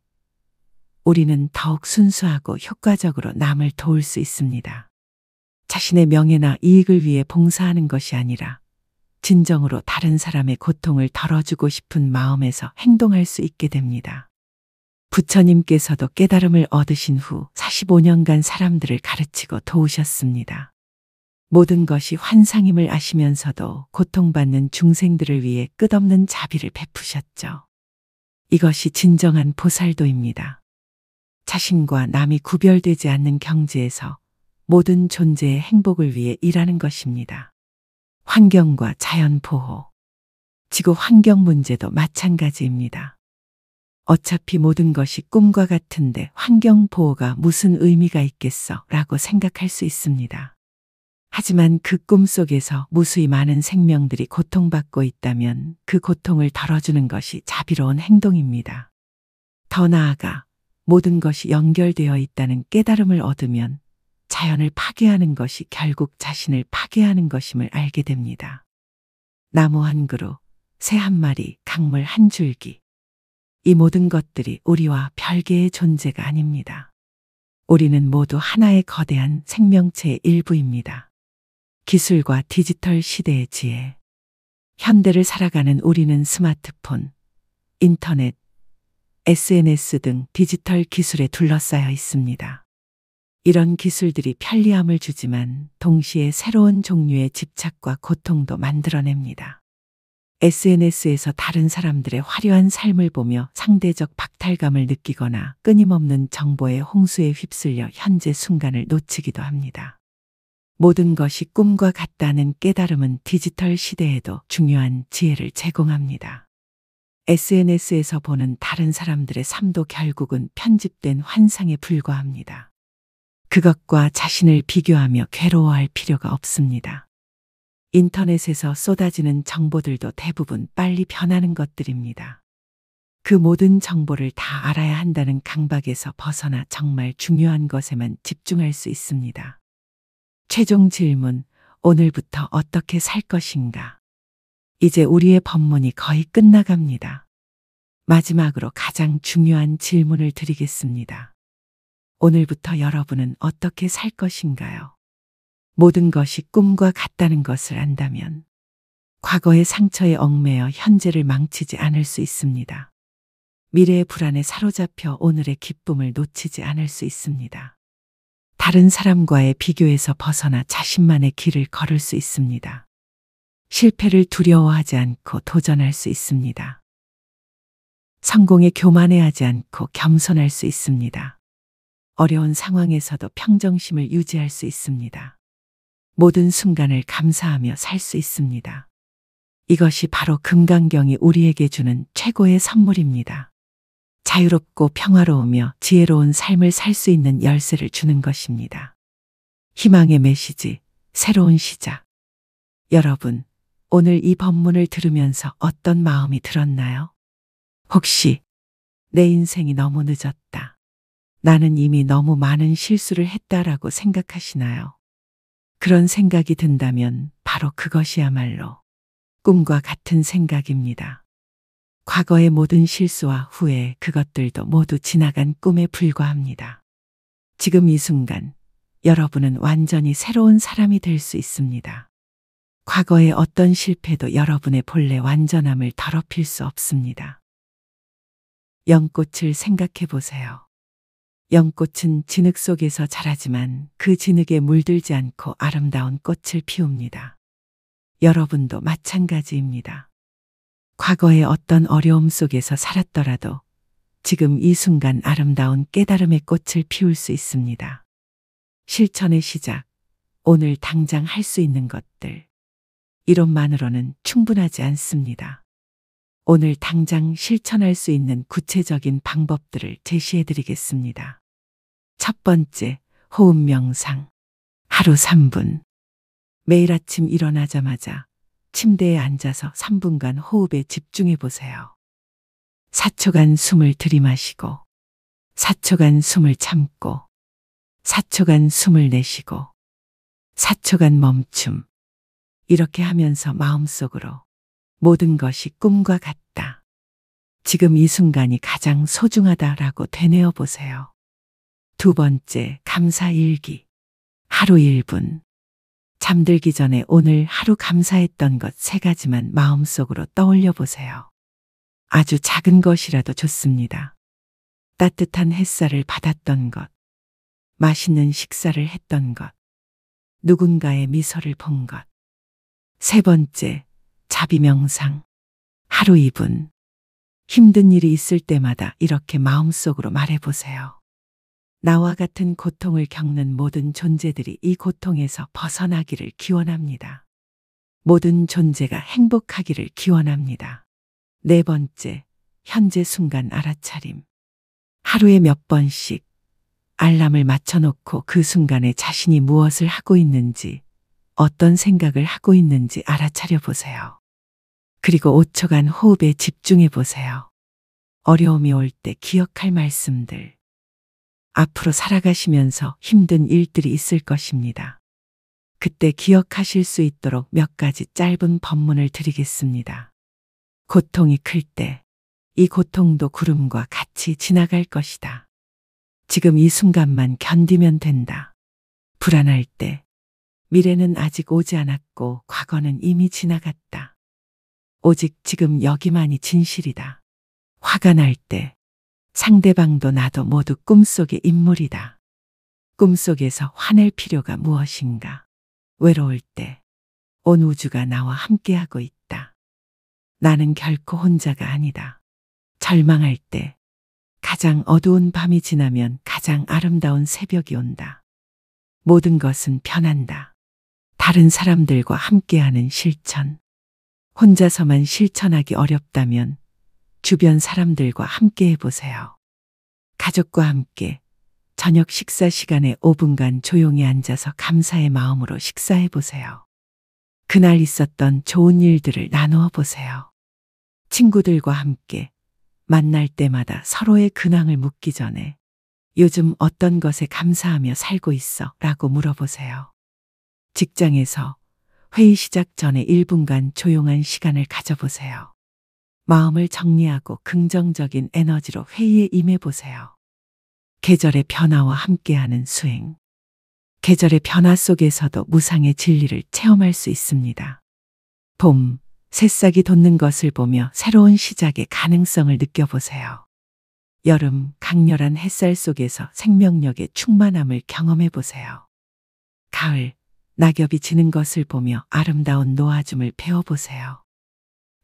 우리는 더욱 순수하고 효과적으로 남을 도울 수 있습니다. 자신의 명예나 이익을 위해 봉사하는 것이 아니라 진정으로 다른 사람의 고통을 덜어주고 싶은 마음에서 행동할 수 있게 됩니다. 부처님께서도 깨달음을 얻으신 후 45년간 사람들을 가르치고 도우셨습니다. 모든 것이 환상임을 아시면서도 고통받는 중생들을 위해 끝없는 자비를 베푸셨죠. 이것이 진정한 보살도입니다. 자신과 남이 구별되지 않는 경지에서 모든 존재의 행복을 위해 일하는 것입니다. 환경과 자연 보호. 지구 환경 문제도 마찬가지입니다. 어차피 모든 것이 꿈과 같은데 환경 보호가 무슨 의미가 있겠어? 라고 생각할 수 있습니다. 하지만 그 꿈 속에서 무수히 많은 생명들이 고통받고 있다면 그 고통을 덜어주는 것이 자비로운 행동입니다. 더 나아가 모든 것이 연결되어 있다는 깨달음을 얻으면 자연을 파괴하는 것이 결국 자신을 파괴하는 것임을 알게 됩니다. 나무 한 그루, 새 한 마리, 강물 한 줄기. 이 모든 것들이 우리와 별개의 존재가 아닙니다. 우리는 모두 하나의 거대한 생명체의 일부입니다. 기술과 디지털 시대의 지혜. 현대를 살아가는 우리는 스마트폰, 인터넷, SNS 등 디지털 기술에 둘러싸여 있습니다. 이런 기술들이 편리함을 주지만 동시에 새로운 종류의 집착과 고통도 만들어냅니다. SNS에서 다른 사람들의 화려한 삶을 보며 상대적 박탈감을 느끼거나 끊임없는 정보의 홍수에 휩쓸려 현재 순간을 놓치기도 합니다. 모든 것이 꿈과 같다는 깨달음은 디지털 시대에도 중요한 지혜를 제공합니다. SNS에서 보는 다른 사람들의 삶도 결국은 편집된 환상에 불과합니다. 그것과 자신을 비교하며 괴로워할 필요가 없습니다. 인터넷에서 쏟아지는 정보들도 대부분 빨리 변하는 것들입니다. 그 모든 정보를 다 알아야 한다는 강박에서 벗어나 정말 중요한 것에만 집중할 수 있습니다. 최종 질문, 오늘부터 어떻게 살 것인가? 이제 우리의 법문이 거의 끝나갑니다. 마지막으로 가장 중요한 질문을 드리겠습니다. 오늘부터 여러분은 어떻게 살 것인가요? 모든 것이 꿈과 같다는 것을 안다면 과거의 상처에 얽매여 현재를 망치지 않을 수 있습니다. 미래의 불안에 사로잡혀 오늘의 기쁨을 놓치지 않을 수 있습니다. 다른 사람과의 비교에서 벗어나 자신만의 길을 걸을 수 있습니다. 실패를 두려워하지 않고 도전할 수 있습니다. 성공에 교만해하지 않고 겸손할 수 있습니다. 어려운 상황에서도 평정심을 유지할 수 있습니다. 모든 순간을 감사하며 살 수 있습니다. 이것이 바로 금강경이 우리에게 주는 최고의 선물입니다. 자유롭고 평화로우며 지혜로운 삶을 살 수 있는 열쇠를 주는 것입니다. 희망의 메시지, 새로운 시작. 여러분, 오늘 이 법문을 들으면서 어떤 마음이 들었나요? 혹시 내 인생이 너무 늦었다. 나는 이미 너무 많은 실수를 했다라고 생각하시나요? 그런 생각이 든다면 바로 그것이야말로 꿈과 같은 생각입니다. 과거의 모든 실수와 후회, 그것들도 모두 지나간 꿈에 불과합니다. 지금 이 순간 여러분은 완전히 새로운 사람이 될 수 있습니다. 과거의 어떤 실패도 여러분의 본래 완전함을 더럽힐 수 없습니다. 연꽃을 생각해 보세요. 연꽃은 진흙 속에서 자라지만 그 진흙에 물들지 않고 아름다운 꽃을 피웁니다. 여러분도 마찬가지입니다. 과거의 어떤 어려움 속에서 살았더라도 지금 이 순간 아름다운 깨달음의 꽃을 피울 수 있습니다. 실천의 시작, 오늘 당장 할 수 있는 것들. 이론만으로는 충분하지 않습니다. 오늘 당장 실천할 수 있는 구체적인 방법들을 제시해 드리겠습니다. 첫 번째, 호흡 명상. 하루 3분. 매일 아침 일어나자마자 침대에 앉아서 3분간 호흡에 집중해 보세요. 4초간 숨을 들이마시고, 4초간 숨을 참고, 4초간 숨을 내쉬고, 4초간 멈춤. 이렇게 하면서 마음속으로 모든 것이 꿈과 같다. 지금 이 순간이 가장 소중하다라고 되뇌어 보세요. 두 번째, 감사 일기. 하루 1분. 잠들기 전에 오늘 하루 감사했던 것 3가지만 마음속으로 떠올려 보세요. 아주 작은 것이라도 좋습니다. 따뜻한 햇살을 받았던 것, 맛있는 식사를 했던 것, 누군가의 미소를 본 것. 세 번째, 자비 명상. 하루 2분. 힘든 일이 있을 때마다 이렇게 마음속으로 말해보세요. 나와 같은 고통을 겪는 모든 존재들이 이 고통에서 벗어나기를 기원합니다. 모든 존재가 행복하기를 기원합니다. 네 번째, 현재 순간 알아차림. 하루에 몇 번씩 알람을 맞춰놓고 그 순간에 자신이 무엇을 하고 있는지, 어떤 생각을 하고 있는지 알아차려 보세요. 그리고 5초간 호흡에 집중해 보세요. 어려움이 올 때 기억할 말씀들. 앞으로 살아가시면서 힘든 일들이 있을 것입니다. 그때 기억하실 수 있도록 몇 가지 짧은 법문을 드리겠습니다. 고통이 클 때, 이 고통도 구름과 같이 지나갈 것이다. 지금 이 순간만 견디면 된다. 불안할 때, 미래는 아직 오지 않았고 과거는 이미 지나갔다. 오직 지금 여기만이 진실이다. 화가 날 때, 상대방도 나도 모두 꿈속의 인물이다. 꿈속에서 화낼 필요가 무엇인가. 외로울 때, 온 우주가 나와 함께하고 있다. 나는 결코 혼자가 아니다. 절망할 때, 가장 어두운 밤이 지나면 가장 아름다운 새벽이 온다. 모든 것은 변한다. 다른 사람들과 함께하는 실천. 혼자서만 실천하기 어렵다면 주변 사람들과 함께 해보세요. 가족과 함께 저녁 식사 시간에 5분간 조용히 앉아서 감사의 마음으로 식사해 보세요. 그날 있었던 좋은 일들을 나누어 보세요. 친구들과 함께 만날 때마다 서로의 근황을 묻기 전에 요즘 어떤 것에 감사하며 살고 있어? 라고 물어보세요. 직장에서 회의 시작 전에 1분간 조용한 시간을 가져보세요. 마음을 정리하고 긍정적인 에너지로 회의에 임해보세요. 계절의 변화와 함께하는 수행. 계절의 변화 속에서도 무상의 진리를 체험할 수 있습니다. 봄, 새싹이 돋는 것을 보며 새로운 시작의 가능성을 느껴보세요. 여름, 강렬한 햇살 속에서 생명력의 충만함을 경험해보세요. 가을, 낙엽이 지는 것을 보며 아름다운 노아줌을 배워보세요.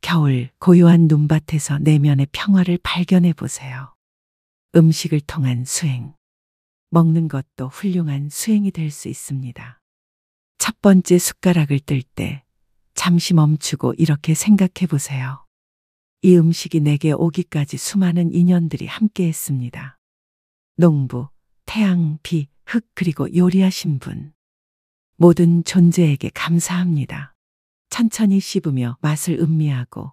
겨울, 고요한 눈밭에서 내면의 평화를 발견해보세요. 음식을 통한 수행. 먹는 것도 훌륭한 수행이 될 수 있습니다. 첫 번째 숟가락을 뜰 때 잠시 멈추고 이렇게 생각해 보세요. 이 음식이 내게 오기까지 수많은 인연들이 함께 했습니다. 농부, 태양, 비, 흙 그리고 요리하신 분. 모든 존재에게 감사합니다. 천천히 씹으며 맛을 음미하고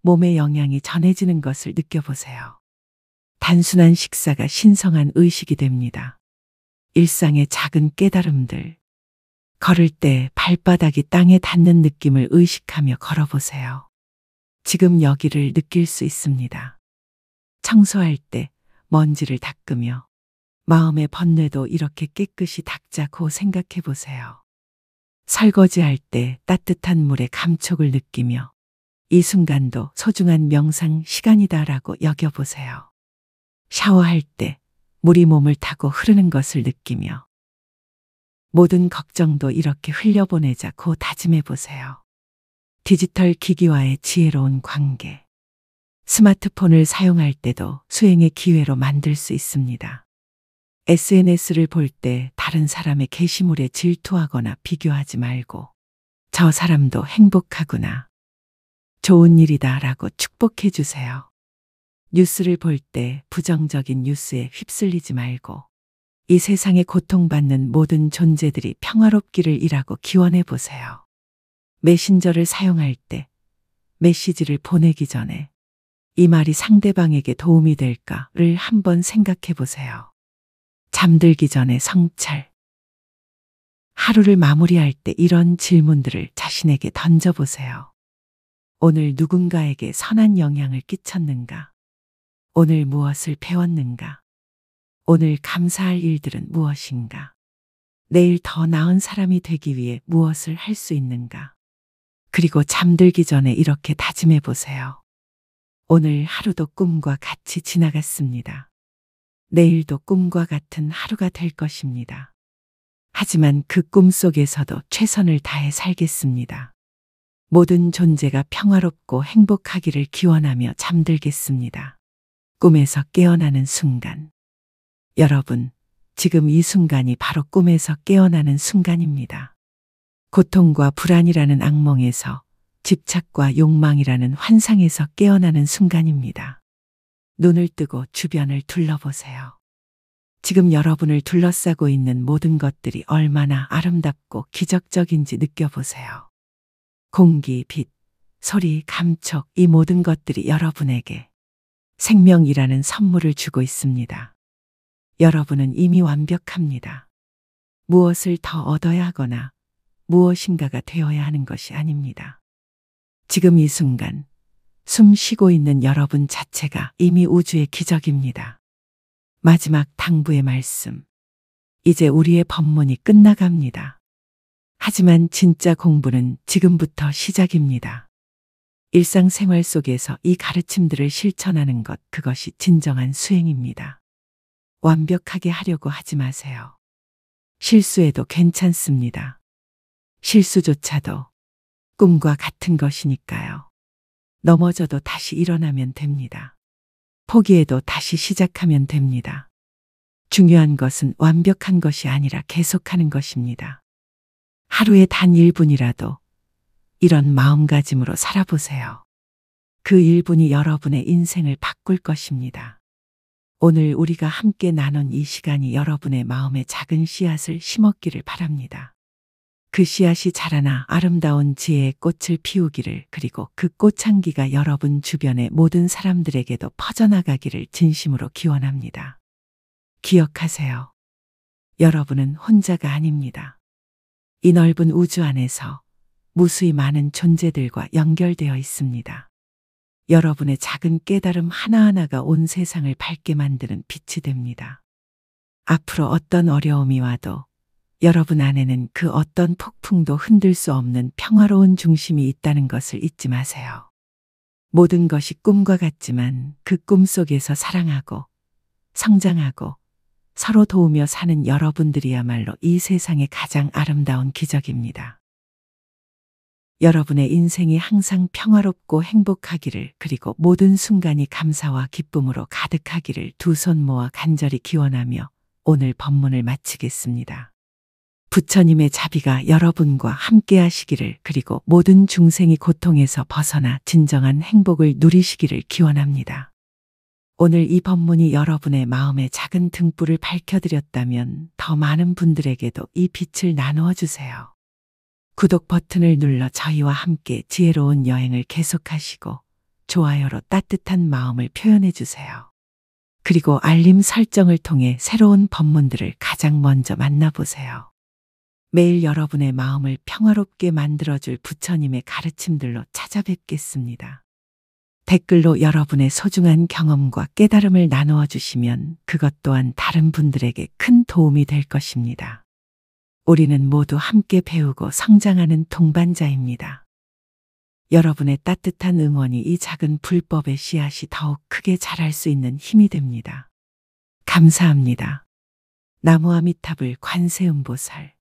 몸의 영양이 전해지는 것을 느껴보세요. 단순한 식사가 신성한 의식이 됩니다. 일상의 작은 깨달음들. 걸을 때 발바닥이 땅에 닿는 느낌을 의식하며 걸어보세요. 지금 여기를 느낄 수 있습니다. 청소할 때 먼지를 닦으며 마음의 번뇌도 이렇게 깨끗이 닦자고 생각해 보세요. 설거지할 때 따뜻한 물의 감촉을 느끼며 이 순간도 소중한 명상 시간이다라고 여겨보세요. 샤워할 때 물이 몸을 타고 흐르는 것을 느끼며 모든 걱정도 이렇게 흘려보내자고 다짐해 보세요. 디지털 기기와의 지혜로운 관계. 스마트폰을 사용할 때도 수행의 기회로 만들 수 있습니다. SNS를 볼 때 다른 사람의 게시물에 질투하거나 비교하지 말고 저 사람도 행복하구나. 좋은 일이다 라고 축복해 주세요. 뉴스를 볼 때 부정적인 뉴스에 휩쓸리지 말고 이 세상에 고통받는 모든 존재들이 평화롭기를 이라고 기원해 보세요. 메신저를 사용할 때 메시지를 보내기 전에 이 말이 상대방에게 도움이 될까를 한번 생각해 보세요. 잠들기 전에 성찰. 하루를 마무리할 때 이런 질문들을 자신에게 던져보세요. 오늘 누군가에게 선한 영향을 끼쳤는가? 오늘 무엇을 배웠는가? 오늘 감사할 일들은 무엇인가? 내일 더 나은 사람이 되기 위해 무엇을 할 수 있는가? 그리고 잠들기 전에 이렇게 다짐해 보세요. 오늘 하루도 꿈과 같이 지나갔습니다. 내일도 꿈과 같은 하루가 될 것입니다. 하지만 그 꿈 속에서도 최선을 다해 살겠습니다. 모든 존재가 평화롭고 행복하기를 기원하며 잠들겠습니다. 꿈에서 깨어나는 순간. 여러분, 지금 이 순간이 바로 꿈에서 깨어나는 순간입니다. 고통과 불안이라는 악몽에서 집착과 욕망이라는 환상에서 깨어나는 순간입니다. 눈을 뜨고 주변을 둘러보세요. 지금 여러분을 둘러싸고 있는 모든 것들이 얼마나 아름답고 기적적인지 느껴보세요. 공기, 빛, 소리, 감촉, 이 모든 것들이 여러분에게 생명이라는 선물을 주고 있습니다. 여러분은 이미 완벽합니다. 무엇을 더 얻어야 하거나 무엇인가가 되어야 하는 것이 아닙니다. 지금 이 순간 숨 쉬고 있는 여러분 자체가 이미 우주의 기적입니다. 마지막 당부의 말씀. 이제 우리의 법문이 끝나갑니다. 하지만 진짜 공부는 지금부터 시작입니다. 일상생활 속에서 이 가르침들을 실천하는 것, 그것이 진정한 수행입니다. 완벽하게 하려고 하지 마세요. 실수해도 괜찮습니다. 실수조차도 꿈과 같은 것이니까요. 넘어져도 다시 일어나면 됩니다. 포기해도 다시 시작하면 됩니다. 중요한 것은 완벽한 것이 아니라 계속하는 것입니다. 하루에 단 1분이라도 이런 마음가짐으로 살아보세요. 그 1분이 여러분의 인생을 바꿀 것입니다. 오늘 우리가 함께 나눈 이 시간이 여러분의 마음에 작은 씨앗을 심었기를 바랍니다. 그 씨앗이 자라나 아름다운 지혜의 꽃을 피우기를, 그리고 그 꽃향기가 여러분 주변의 모든 사람들에게도 퍼져나가기를 진심으로 기원합니다. 기억하세요. 여러분은 혼자가 아닙니다. 이 넓은 우주 안에서 무수히 많은 존재들과 연결되어 있습니다. 여러분의 작은 깨달음 하나하나가 온 세상을 밝게 만드는 빛이 됩니다. 앞으로 어떤 어려움이 와도 여러분 안에는 그 어떤 폭풍도 흔들 수 없는 평화로운 중심이 있다는 것을 잊지 마세요. 모든 것이 꿈과 같지만 그 꿈 속에서 사랑하고 성장하고 서로 도우며 사는 여러분들이야말로 이 세상의 가장 아름다운 기적입니다. 여러분의 인생이 항상 평화롭고 행복하기를, 그리고 모든 순간이 감사와 기쁨으로 가득하기를 두 손 모아 간절히 기원하며 오늘 법문을 마치겠습니다. 부처님의 자비가 여러분과 함께 하시기를, 그리고 모든 중생이 고통에서 벗어나 진정한 행복을 누리시기를 기원합니다. 오늘 이 법문이 여러분의 마음에 작은 등불을 밝혀드렸다면 더 많은 분들에게도 이 빛을 나누어 주세요. 구독 버튼을 눌러 저희와 함께 지혜로운 여행을 계속하시고 좋아요로 따뜻한 마음을 표현해 주세요. 그리고 알림 설정을 통해 새로운 법문들을 가장 먼저 만나보세요. 매일 여러분의 마음을 평화롭게 만들어줄 부처님의 가르침들로 찾아뵙겠습니다. 댓글로 여러분의 소중한 경험과 깨달음을 나누어 주시면 그것 또한 다른 분들에게 큰 도움이 될 것입니다. 우리는 모두 함께 배우고 성장하는 동반자입니다. 여러분의 따뜻한 응원이 이 작은 불법의 씨앗이 더욱 크게 자랄 수 있는 힘이 됩니다. 감사합니다. 나무아미타불 관세음보살.